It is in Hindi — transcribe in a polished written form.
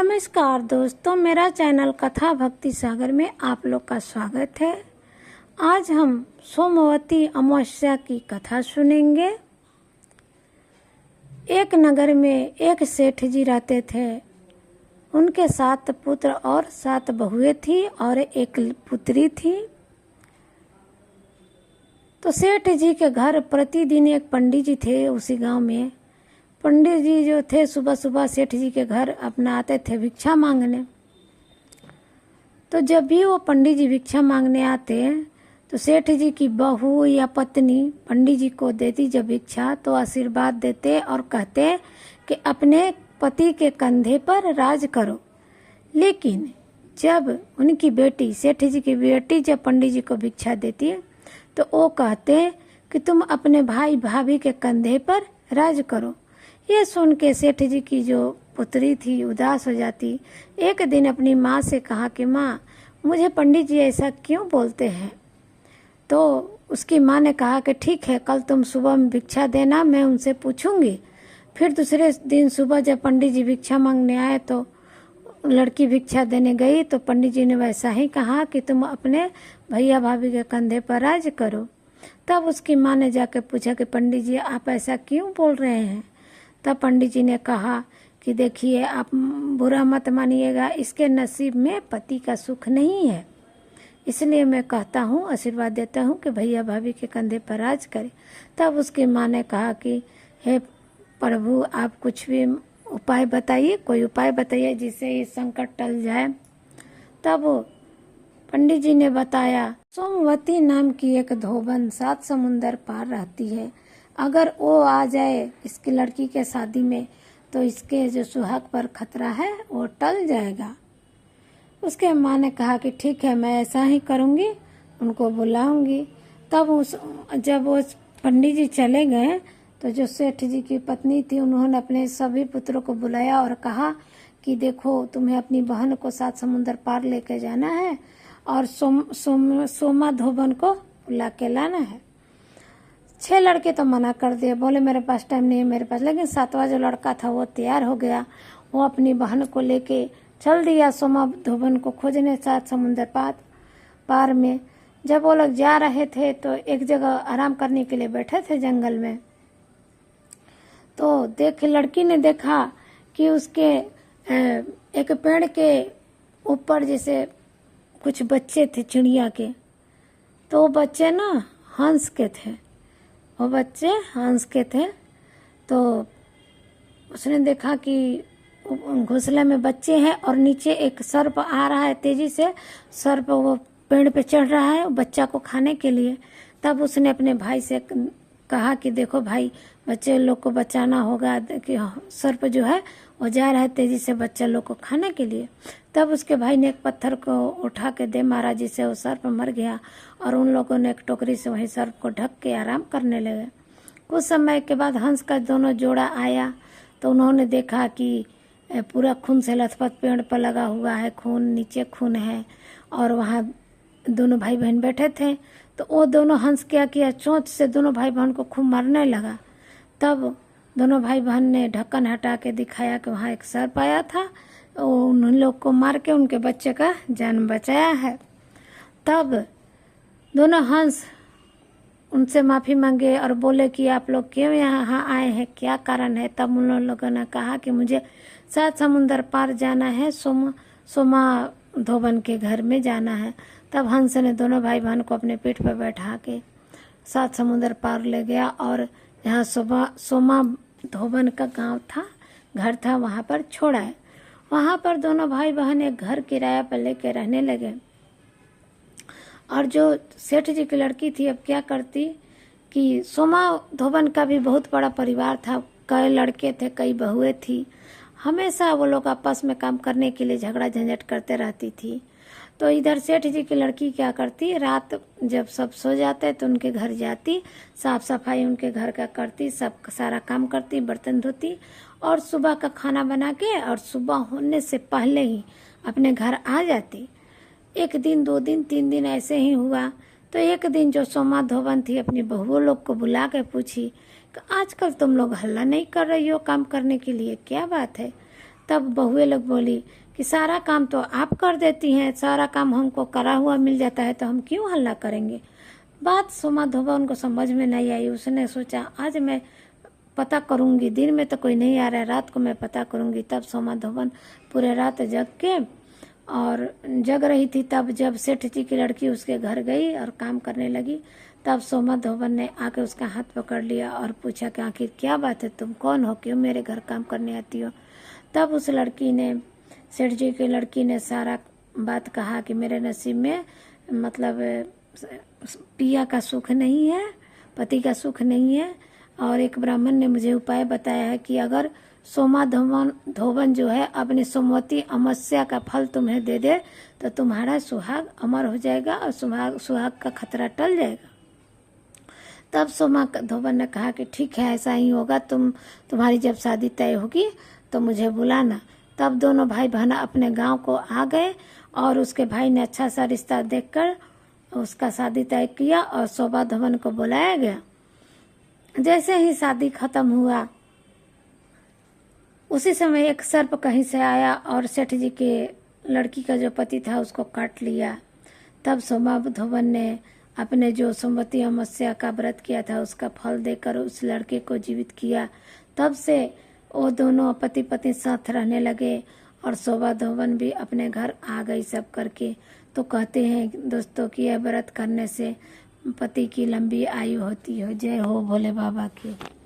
नमस्कार दोस्तों, मेरा चैनल कथा भक्ति सागर में आप लोग का स्वागत है। आज हम सोमवती अमावस्या की कथा सुनेंगे। एक नगर में एक सेठ जी रहते थे। उनके 7 पुत्र और 7 बहुएं थी और एक पुत्री थी। तो सेठ जी के घर प्रतिदिन एक पंडित जी थे। उसी गांव में पंडित जी जो थे सुबह सुबह सेठ जी के घर अपना आते थे भिक्षा मांगने। तो जब भी वो पंडित जी भिक्षा मांगने आते तो सेठ जी की बहू या पत्नी पंडित जी को देती जब भिक्षा तो आशीर्वाद देते और कहते कि अपने पति के कंधे पर राज करो। लेकिन जब उनकी बेटी सेठ जी की बेटी जब पंडित जी को भिक्षा देती है तो वो कहते कि तुम अपने भाई भाभी के कंधे पर राज करो। ये सुन के सेठ जी की जो पुत्री थी उदास हो जाती। एक दिन अपनी माँ से कहा कि माँ, मुझे पंडित जी ऐसा क्यों बोलते हैं। तो उसकी माँ ने कहा कि ठीक है, कल तुम सुबह में भिक्षा देना, मैं उनसे पूछूंगी। फिर दूसरे दिन सुबह जब पंडित जी भिक्षा मांगने आए तो लड़की भिक्षा देने गई तो पंडित जी ने वैसा ही कहा कि तुम अपने भैया भाभी के कंधे पर राज करो। तब उसकी माँ ने जाकर पूछा कि पंडित जी आप ऐसा क्यों बोल रहे हैं। तब पंडित जी ने कहा कि देखिए, आप बुरा मत मानिएगा, इसके नसीब में पति का सुख नहीं है, इसलिए मैं कहता हूँ, आशीर्वाद देता हूँ कि भैया भाभी के कंधे पर राज करे। तब उसकी माँ ने कहा कि हे प्रभु, आप कुछ भी उपाय बताइए, कोई उपाय बताइए जिससे ये संकट टल जाए। तब पंडित जी ने बताया, सोमवती नाम की एक धोबन 7 समुंदर पार रहती है। अगर वो आ जाए इसकी लड़की के शादी में तो इसके जो सुहाग पर खतरा है वो टल जाएगा। उसके माँ ने कहा कि ठीक है, मैं ऐसा ही करूँगी, उनको बुलाऊंगी। तब जब वो पंडित जी चले गए तो जो सेठ जी की पत्नी थी उन्होंने अपने सभी पुत्रों को बुलाया और कहा कि देखो, तुम्हें अपनी बहन को 7 समुंदर पार लेके जाना है और सोमा धोबन को बुला के लाना है। 6 लड़के तो मना कर दिए, बोले मेरे पास टाइम नहीं है मेरे पास। लेकिन 7वां जो लड़का था वो तैयार हो गया। वो अपनी बहन को लेके चल दिया सोमा धोबन को खोजने 7 समुंदर पार में। जब वो लोग जा रहे थे तो एक जगह आराम करने के लिए बैठे थे जंगल में। तो लड़की ने देखा कि उसके एक पेड़ के ऊपर जैसे कुछ बच्चे थे चिड़िया के। तो वो बच्चे ना हंस के थे, वो बच्चे हंस के थे। तो उसने देखा कि घोंसले में बच्चे हैं और नीचे एक सर्प आ रहा है तेजी से। सर्प वो पेड़ पे चढ़ रहा है बच्चा को खाने के लिए। तब उसने अपने भाई से कहा कि देखो भाई, बच्चे लोग को बचाना होगा कि सर्प जो है वो जा रहा है तेजी से बच्चा लोग को खाने के लिए। तब उसके भाई ने एक पत्थर को उठा के दे मारा जिससे वो सर्प मर गया और उन लोगों ने एक टोकरी से वही सर्प को ढक के आराम करने लगे। कुछ समय के बाद हंस का दोनों जोड़ा आया तो उन्होंने देखा कि पूरा खून से लथपथ पेड़ पर लगा हुआ है, खून नीचे खून है और वहाँ दोनों भाई बहन बैठे थे। तो वो दोनों हंस क्या किया, चोंच से दोनों भाई बहन को खूब मारने लगा। तब दोनों भाई बहन ने ढक्कन हटा के दिखाया कि वहाँ एक सर्प आया था, उन लोग को मार के उनके बच्चे का जान बचाया है। तब दोनों हंस उनसे माफ़ी मांगे और बोले कि आप लोग क्यों यहाँ आए हैं, क्या कारण है। तब उन लोगों ने कहा कि मुझे 7 समुंदर पार जाना है, सोमा धोबन के घर में जाना है। तब हंस ने दोनों भाई बहन को अपने पीठ पर बैठा के 7 समुंदर पार ले गया और जहाँ सोमा धोबन का गांव था, घर था, वहाँ पर छोड़ा है। वहाँ पर दोनों भाई बहन एक घर किराया पर लेके रहने लगे। और जो सेठ जी की लड़की थी अब क्या करती कि सोमा धोबन का भी बहुत बड़ा परिवार था, कई लड़के थे, कई बहुएं थी। हमेशा वो लोग आपस में काम करने के लिए झगड़ा झंझट करते रहती थी। तो इधर सेठ जी की लड़की क्या करती, रात जब सब सो जाते तो उनके घर जाती, साफ सफाई उनके घर का करती, सब सारा काम करती, बर्तन धोती और सुबह का खाना बना के और सुबह होने से पहले ही अपने घर आ जाती। 1 दिन 2 दिन 3 दिन ऐसे ही हुआ। तो एक दिन जो सोमा धोबन थी अपनी बहुओं लोग को बुला के पूछी कि आजकल तुम लोग हल्ला नहीं कर रही हो काम करने के लिए, क्या बात है। तब बहुएं लोग बोली कि सारा काम तो आप कर देती हैं, सारा काम हमको करा हुआ मिल जाता है तो हम क्यों हल्ला करेंगे। बात सोमा धोबन को समझ में नहीं आई। उसने सोचा आज मैं पता करूंगी, दिन में तो कोई नहीं आ रहा है, रात को मैं पता करूंगी। तब सोमा धोबन पूरे रात जग के और जग रही थी। तब जब सेठ जी की लड़की उसके घर गई और काम करने लगी, तब सोमा धोबन ने आके उसका हाथ पकड़ लिया और पूछा कि आखिर क्या बात है, तुम कौन हो, क्यों मेरे घर काम करने आती हो। तब उस लड़की ने, सेठ जी की लड़की ने सारा बात कहा कि मेरे नसीब में मतलब पिया का सुख नहीं है, पति का सुख नहीं है, और एक ब्राह्मण ने मुझे उपाय बताया है कि अगर सोमा धोबन जो है अपनी सोमवती अमावस्या का फल तुम्हें दे दे तो तुम्हारा सुहाग अमर हो जाएगा और सुहाग का खतरा टल जाएगा। तब सोमा धोबन ने कहा कि ठीक है, ऐसा ही होगा, तुम्हारी जब शादी तय होगी तो मुझे बुलाना। तब दोनों भाई बहन अपने गांव को आ गए और उसके भाई ने अच्छा सा रिश्ता देखकर उसका शादी तय किया और सोमा धोबन को बुलाया गया। जैसे ही शादी खत्म हुआ उसी समय एक सर्प कहीं से आया और सेठ जी के लड़की का जो पति था उसको काट लिया। तब सोमा धोबन ने अपने जो सोमवती अमावस्या का व्रत किया था उसका फल देकर उस लड़के को जीवित किया। तब से वो दोनों पति पत्नी साथ रहने लगे और सोमा धोबन भी अपने घर आ गई सब करके। तो कहते हैं दोस्तों कि यह व्रत करने से पति की लंबी आयु होती है। जय हो भोले बाबा की।